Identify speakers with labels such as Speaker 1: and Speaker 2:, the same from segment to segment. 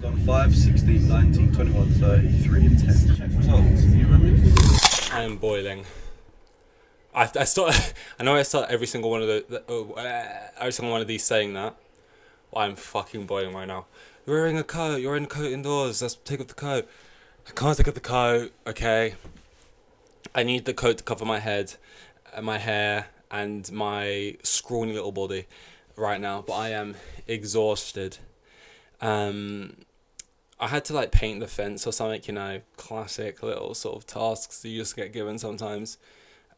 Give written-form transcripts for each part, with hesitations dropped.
Speaker 1: Gone 5, 16, 19, 21, 33, and 10. Check results. You ready?
Speaker 2: I am boiling. I start. I know I start every single one of every single one of these saying that. But I'm fucking boiling right now. You're wearing a coat. You're in a coat indoors. Let's take off the coat. I can't take off the coat. Okay. I need the coat to cover my head, my hair, and my scrawny little body right now. But I am exhausted. I had to like paint the fence or something. Classic little sort of tasks you just get given sometimes.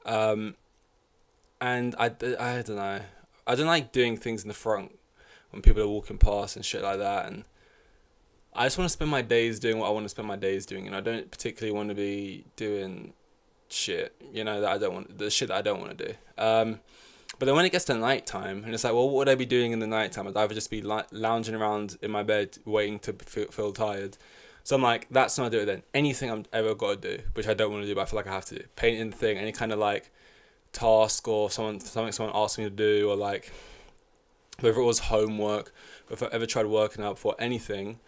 Speaker 2: And I don't know. I don't like doing things in the front when people are walking past and shit like that. And I just want to spend my days doing what I want to spend my days doing. And I don't particularly want to be doing shit, that I don't want, the shit that I don't want to do. But then when it gets to night time, and it's like, well, what would I be doing in the night time? I'd either just be lounging around in my bed waiting to feel tired. So I'm like, that's not do it then. Anything I'm ever got to do, which I don't want to do, but I feel like I have to do. Painting the thing, any kind of like task or something someone asked me to do, or like whether it was homework, if I ever tried working out for anything,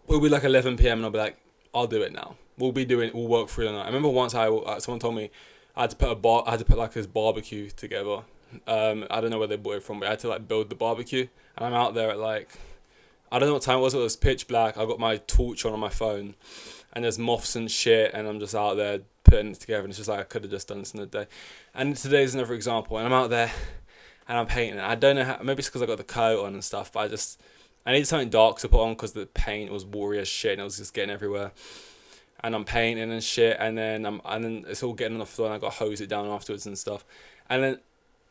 Speaker 2: it'll be like 11 p.m. and I'll be like, I'll do it now. We'll work through the night. I remember once someone told me I had to put like this barbecue together. I don't know where they bought it from, but I had to like build the barbecue, and I'm out there at like, I don't know what time it was pitch black. I got my torch on my phone, and there's moths and shit, and I'm just out there putting it together, and it's just like I could have just done this in a day. And today's another example, and I'm out there and I'm painting it. I don't know how, maybe it's because I got the coat on and stuff, but I needed something dark to put on because the paint was watery as shit and it was just getting everywhere. And I'm painting and shit, and then it's all getting on the floor, and I got to hose it down afterwards and stuff. And then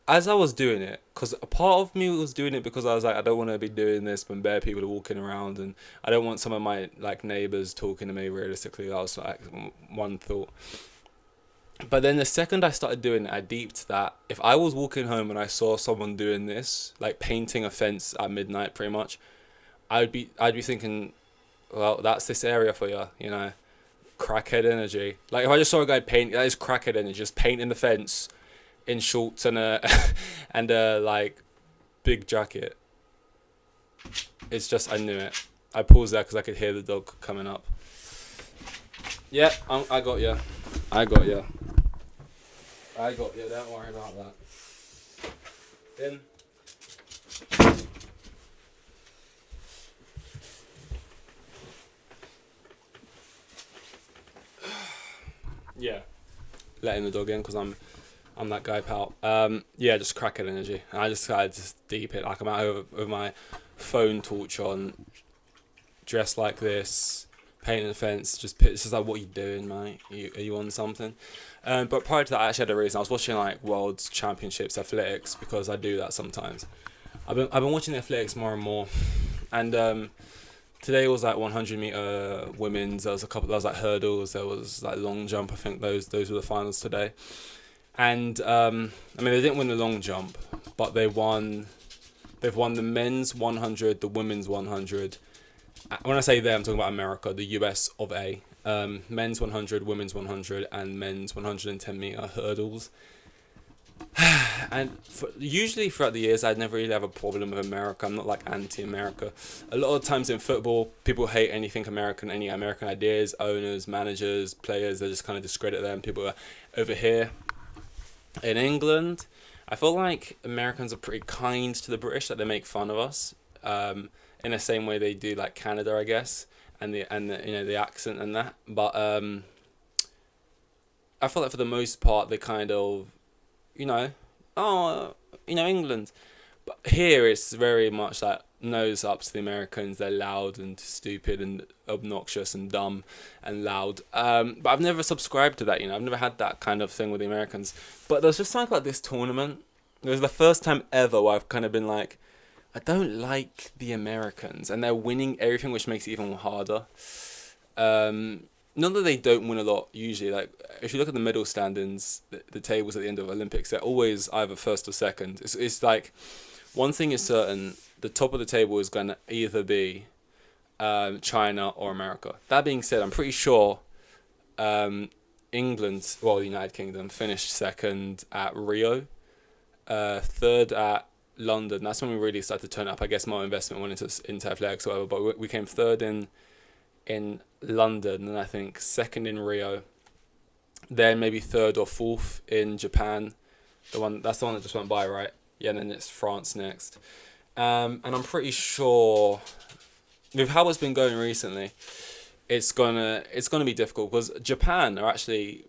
Speaker 2: as I was doing it, because a part of me was doing it because I was like, I don't want to be doing this when bare people are walking around, and I don't want some of my like neighbours talking to me. Realistically, that was like one thought. But then the second I started doing it, I deeped that if I was walking home and I saw someone doing this, like painting a fence at midnight, pretty much, I'd be thinking, well, that's this area for you, crackhead energy. Like if I just saw a guy paint, that is crackhead energy, just painting the fence in shorts and a and a like big jacket. It's just, I knew it. I paused there because I could hear the dog coming up. Yeah, I got you. Don't worry about that. Then. Yeah, letting the dog in because I'm that guy, pal. Yeah, just crackhead energy. And I just deep it, like I'm out over with my phone torch on, dressed like this, painting the fence. It's just like, what are you doing, mate? Are you on something? But prior to that, I actually had a reason. I was watching like World Championships athletics because I do that sometimes. I've been watching the athletics more and more, and today was like 100 meter women's. There was like hurdles. There was like long jump. I think those were the finals today. And they didn't win the long jump, but they've won the men's 100, the women's 100. When I say they, I'm talking about America, the US of A. Men's 100, women's 100, and men's 110 meter hurdles. And usually throughout the years, I'd never really have a problem with America. I'm not like anti-America. A lot of times in football, people hate anything American, any American ideas, owners, managers, players. They just kind of discredit them. People are over here in England. I feel like Americans are pretty kind to the British, that they make fun of us, in the same way they do like Canada, I guess, and the accent and that. But I feel like for the most part, they kind of, England. But here it's very much like nose up to the Americans. They're loud and stupid and obnoxious and dumb and loud. But I've never subscribed to that, I've never had that kind of thing with the Americans. But there's just something like this tournament. It was the first time ever where I've kind of been like, I don't like the Americans, and they're winning everything, which makes it even harder. Not that they don't win a lot usually. Like if you look at the medal standings, the tables at the end of Olympics, they're always either first or second. It's like, one thing is certain: the top of the table is going to either be China or America. That being said, I'm pretty sure England, the United Kingdom, finished second at Rio, third at London, that's when we really started to turn up. I guess more investment went into athletics or whatever. But we came third in London, and I think second in Rio. Then maybe third or fourth in Japan. That's the one that just went by, right? Yeah, and then it's France next. And I'm pretty sure with how it's been going recently, it's gonna be difficult because Japan are actually.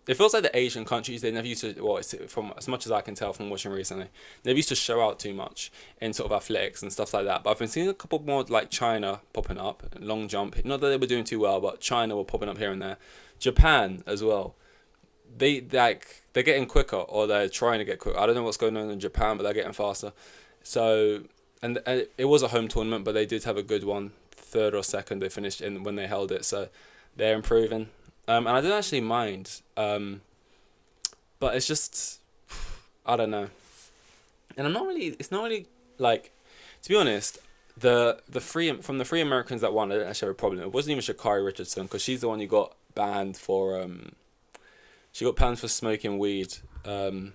Speaker 2: It feels like the Asian countries, they never used to, well, it's from as much as I can tell from watching recently, they never used to show out too much in sort of athletics and stuff like that. But I've been seeing a couple more like China popping up, long jump. Not that they were doing too well, but China were popping up here and there. Japan as well. They're getting quicker, or they're trying to get quicker. I don't know what's going on in Japan, but they're getting faster. So, and it was a home tournament, but they did have a good one, third or second. They finished in when they held it, so they're improving. And I don't actually mind, but it's just, I don't know. And it's not really like, to be honest, the three Americans that won, I didn't actually have a problem. It wasn't even Sha'carri Richardson, because she's the one who got banned for, she got banned for smoking weed, and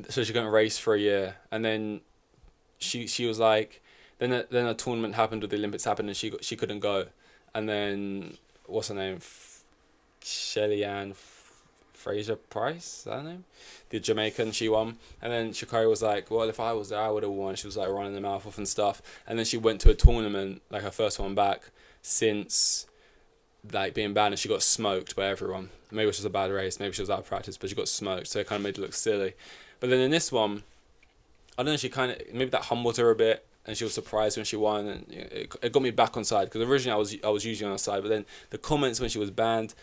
Speaker 2: so she couldn't race for a year. And then she was like, then a tournament happened, or the Olympics happened, and she couldn't go. And then what's her name? Shelly-Ann Fraser-Price, is that her name? The Jamaican, she won. And then Sha'carri was like, well, if I was there, I would have won. She was like running the mouth off and stuff. And then she went to a tournament, like her first one back since like being banned, and she got smoked by everyone. Maybe it was just a bad race, maybe she was out of practice, but she got smoked, so it kind of made it look silly. But then in this one, I don't know, she kind of, maybe that humbled her a bit, and she was surprised when she won, and it got me back on side, because originally I was usually on her side, but then the comments when she was banned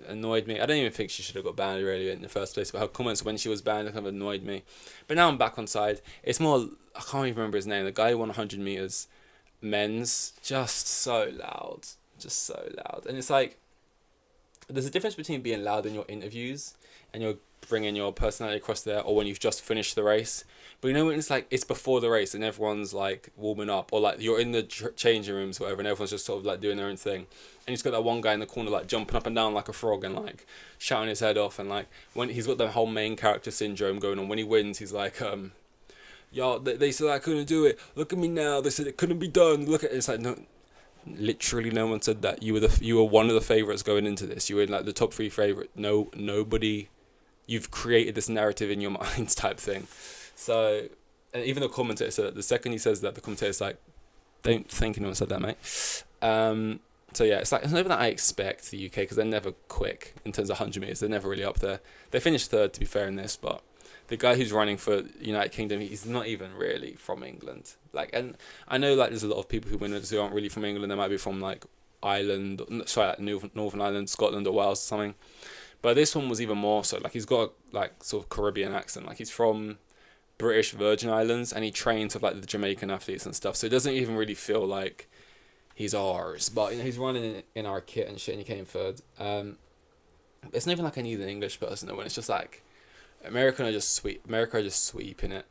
Speaker 2: annoyed me. I don't even think she should have got banned really in the first place, but her comments when she was banned kind of annoyed me. But now I'm back on side. It's more, I can't even remember his name, the guy who won 100 meters men's, just so loud, and it's like, there's a difference between being loud in your interviews and you're bringing your personality across there, or when you've just finished the race. But you know when it's like, it's before the race and everyone's like warming up, or like you're in the changing rooms or whatever, and everyone's just sort of like doing their own thing, and you just got that one guy in the corner like jumping up and down like a frog and like shouting his head off, and like when he's got the whole main character syndrome going on. When he wins, he's like, y'all, they said I couldn't do it, look at me now, they said it couldn't be done, look at it. It's like, no, literally no one said that. You were one of the favorites going into this. You were in like the top 3 favorite. Nobody. You've created this narrative in your mind type thing. So, and even the commentator said that. The second he says that, the commentator's like, don't think anyone said that, mate. So yeah, it's like, it's not even that I expect the UK, because they're never quick in terms of 100 meters. They're never really up there. They finished third, to be fair, in this, but the guy who's running for United Kingdom, he's not even really from England. Like, and I know like there's a lot of people who win it who aren't really from England. They might be from like Ireland, like Northern Ireland, Scotland, or Wales or something. But this one was even more so. Like, he's got a like sort of Caribbean accent. Like, he's from British Virgin Islands, and he trains with like the Jamaican athletes and stuff. So it doesn't even really feel like he's ours. But he's running in our kit and shit, and he came third. It's not even like I need an English person though. When it's just like America are just sweeping it.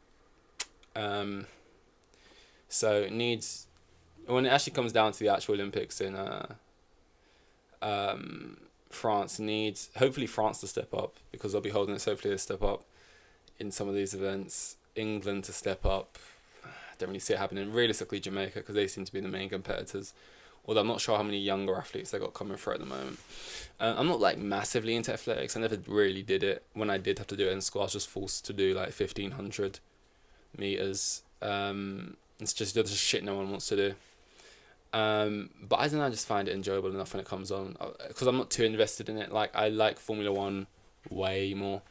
Speaker 2: So it needs, when it actually comes down to the actual Olympics in France, needs hopefully France to step up, because they'll be holding this. Hopefully they step up in some of these events. England to step up. I don't really see it happening. Realistically, Jamaica, because they seem to be the main competitors. Although I'm not sure how many younger athletes they got coming through at the moment. I'm not like massively into athletics. I never really did it. When I did have to do it in school, I was just forced to do like 1500 meters. It's just shit no one wants to do. But I don't know, I just find it enjoyable enough when it comes on, because I'm not too invested in it. Like, I like Formula 1 way more,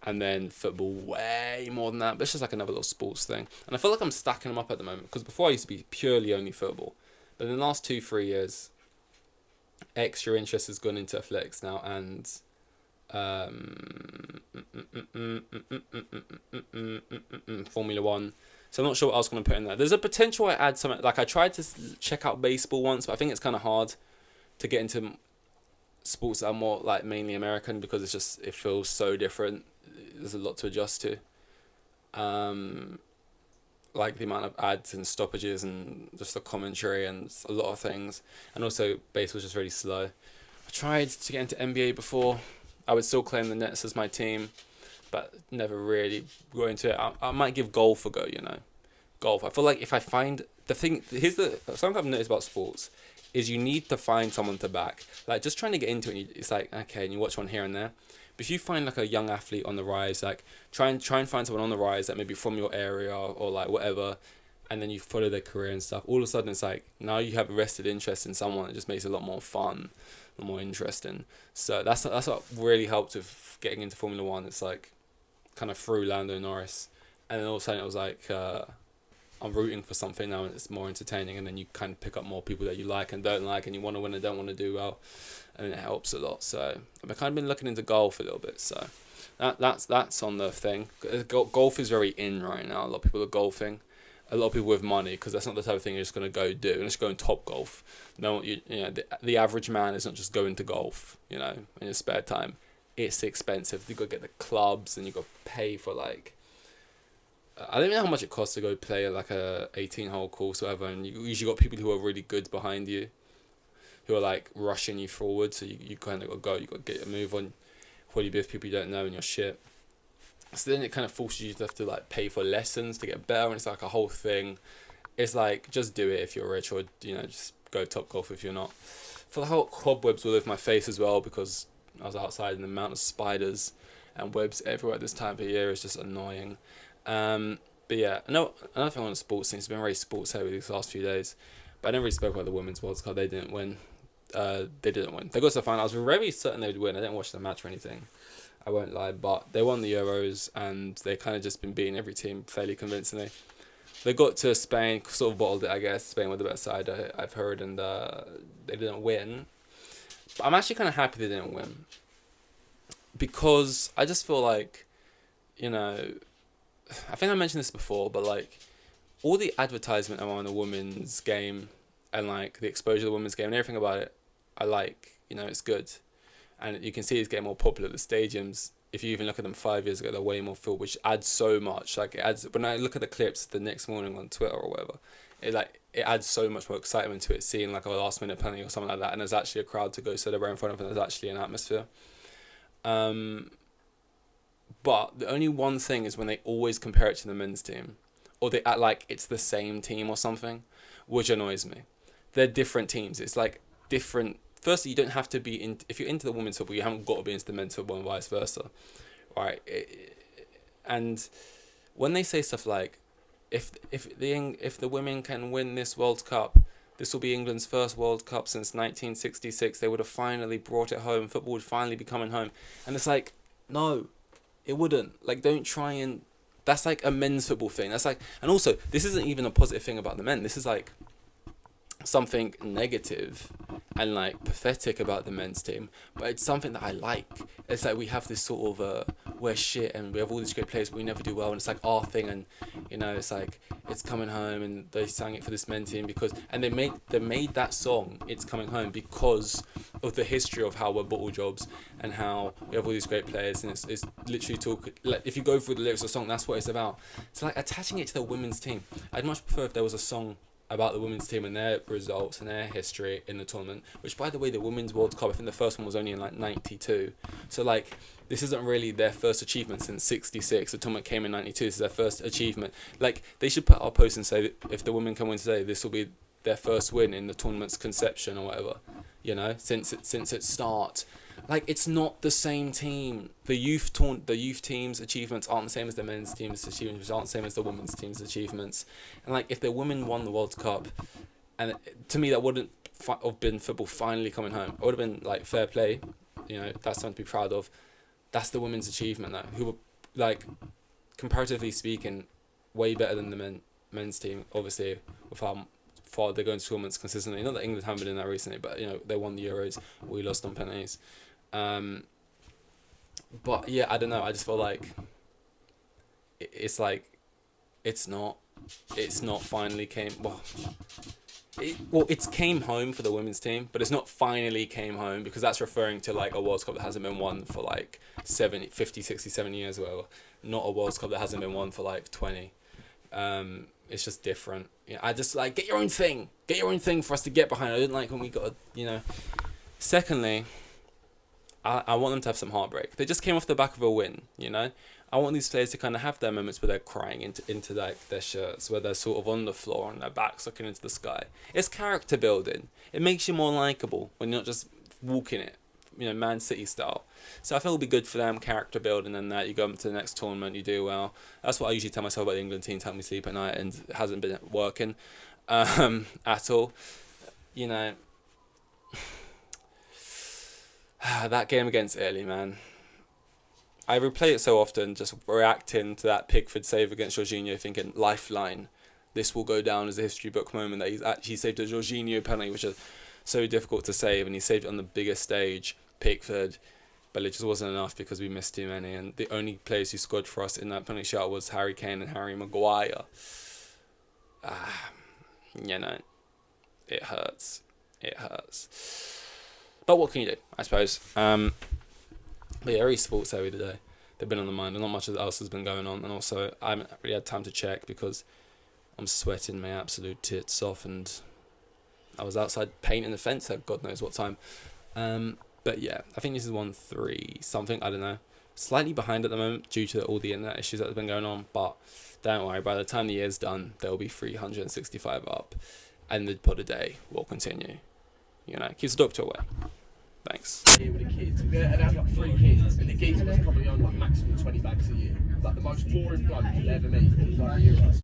Speaker 2: and then football way more than that. But it's just like another little sports thing. And I feel like I'm stacking them up at the moment, because before I used to be purely only football. But in the last 2-3 years, extra interest has gone into athletics now, and Formula 1. So I'm not sure what else I'm going to put in there. There's a potential I add something. Like, I tried to check out baseball once, but I think it's kind of hard to get into sports that are more like mainly American, because it feels so different. There's a lot to adjust to. Like the amount of ads and stoppages and just the commentary and a lot of things. And also baseball's just really slow. I tried to get into NBA before. I would still claim the Nets as my team, but never really go into it. I might give golf a go, golf. I feel like if I find something I've noticed about sports is you need to find someone to back. Like just trying to get into it, it's like okay, and you watch one here and there. But if you find like a young athlete on the rise, like try and find someone on the rise that maybe from your area or like whatever, and then you follow their career and stuff. All of a sudden, it's like now you have a vested interest in someone. It just makes it a lot more fun, a lot more interesting. So that's what really helped with getting into Formula One. It's like kind of through Lando Norris, and then all of a sudden it was like I'm rooting for something now, and it's more entertaining. And then you kind of pick up more people that you like and don't like, and you want to win and don't want to do well, and it helps a lot. So I've kind of been looking into golf a little bit. So that's on the thing. Golf is very in right now. A lot of people are golfing. A lot of people with money, because that's not the type of thing you're just going to go do. Unless you're going top golf. No, the average man is not just going to golf, in your spare time. It's expensive. You've got to get the clubs, and you've got to pay for, like... I don't know how much it costs to go play like a 18-hole course or whatever, and you usually got people who are really good behind you, who are, like, rushing you forward, so you kind of got to go. You've got to get a move on. Probably be with people you don't know and you're shit. So then it kind of forces you to have to like pay for lessons to get better, and it's like a whole thing. It's like just do it if you're rich, or just go top golf if you're not. For the whole cobwebs all over my face as well, because I was outside and the amount of spiders and webs everywhere at this time of year is just annoying. But yeah, another thing on the sports thing, it's been very sports heavy these last few days. But I never really spoke about the Women's World Cup. They didn't win. They got to the final. I was very certain they would win. I didn't watch the match or anything, I won't lie, but they won the Euros, and they kind of just been beating every team fairly convincingly. They got to Spain, sort of bottled it, I guess. Spain were the best side, I've heard, and they didn't win. But I'm actually kind of happy they didn't win, because I just feel like, I think I mentioned this before, but like all the advertisement around the women's game and like the exposure of the women's game and everything about it, I like. It's good. And you can see it's getting more popular. The stadiums, if you even look at them 5 years ago, they're way more filled, which adds so much. Like it adds, when I look at the clips the next morning on Twitter or whatever, it adds so much more excitement to it, seeing like a last minute penalty or something like that, and there's actually a crowd to go celebrate in front of, and there's actually an atmosphere. But the only one thing is when they always compare it to the men's team, or they act like it's the same team or something, which annoys me. They're different teams. It's like different. Firstly, you don't have to be in. If you're into the women's football, you haven't got to be into the men's football, and vice versa, right? And when they say stuff like, if the women can win this World Cup, this will be England's first World Cup since 1966. They would have finally brought it home. Football would finally be coming home, and it's like, no, it wouldn't. Like, don't try and. That's like a men's football thing. That's like, and also this isn't even a positive thing about the men. This is like something negative and like pathetic about the men's team, but it's something that I like. It's like we have this sort of we're shit and we have all these great players but we never do well, and it's like our thing, and it's like it's coming home, and they sang it for this men's team because, and they made that song It's Coming Home because of the history of how we're bottle jobs and how we have all these great players, and it's literally like if you go through the lyrics of the song, that's what it's about. It's like attaching it to the women's team. I'd much prefer if there was a song about the women's team and their results and their history in the tournament, which by the way, the Women's World Cup, I think the first one was only in like 92, so like this isn't really their first achievement since 66. The tournament came in 92, this is their first achievement. Like, they should put out a post and say that if the women can win today, this will be their first win in the tournament's conception or whatever, since its start. Like, it's not the same team. The youth team's achievements aren't the same as the men's team's achievements, aren't the same as the women's team's achievements. And like, if the women won the World Cup, and to me that wouldn't have been football finally coming home. It would have been like fair play, that's something to be proud of. That's the women's achievement though, who were like, comparatively speaking, way better than the men's team. Obviously, with how far they're going to tournaments consistently. Not that England haven't been in that recently, but they won the Euros. We lost on penalties. But yeah, I don't know. I just feel like it's not finally came. It's came home for the women's team, but it's not finally came home, because that's referring to like a World Cup that hasn't been won for like 70, 50, 60, 70 years or whatever. Not a World Cup that hasn't been won for like 20. It's just different. I just like, get your own thing for us to get behind. I didn't like when we got Secondly, I want them to have some heartbreak. They just came off the back of a win, I want these players to kind of have their moments where they're crying into like their shirts, where they're sort of on the floor on their backs looking into the sky. It's character building. It makes you more likable when you're not just walking it, Man City style. So I feel it'll be good for them, character building, and that you go up to the next tournament, you do well. That's what I usually tell myself about the England team to help me sleep at night, and it hasn't been working at all. That game against Italy, man. I replay it so often, just reacting to that Pickford save against Jorginho, thinking, lifeline. This will go down as a history book moment that he's actually saved a Jorginho penalty, which is so difficult to save, and he saved it on the biggest stage, Pickford. But it just wasn't enough because we missed too many. And the only players who scored for us in that penalty shot was Harry Kane and Harry Maguire. It hurts. It hurts. But what can you do, I suppose? But yeah, very sports heavy today. They've been on the mind, and not much else has been going on. And also, I haven't really had time to check because I'm sweating my absolute tits off, and I was outside painting the fence at God knows what time. But yeah, I think this is 1-3 something, I don't know. Slightly behind at the moment due to all the internet issues that have been going on, but don't worry, by the time the year's done, there'll be 365 up, and the pod a day will continue. Keeps the doctor away. Thanks.
Speaker 3: Here with the kids, and they had like 3 kids, and the geezer was probably on like maximum 20 bags a year. Like the most boring bloke you'll ever meet, like Euros.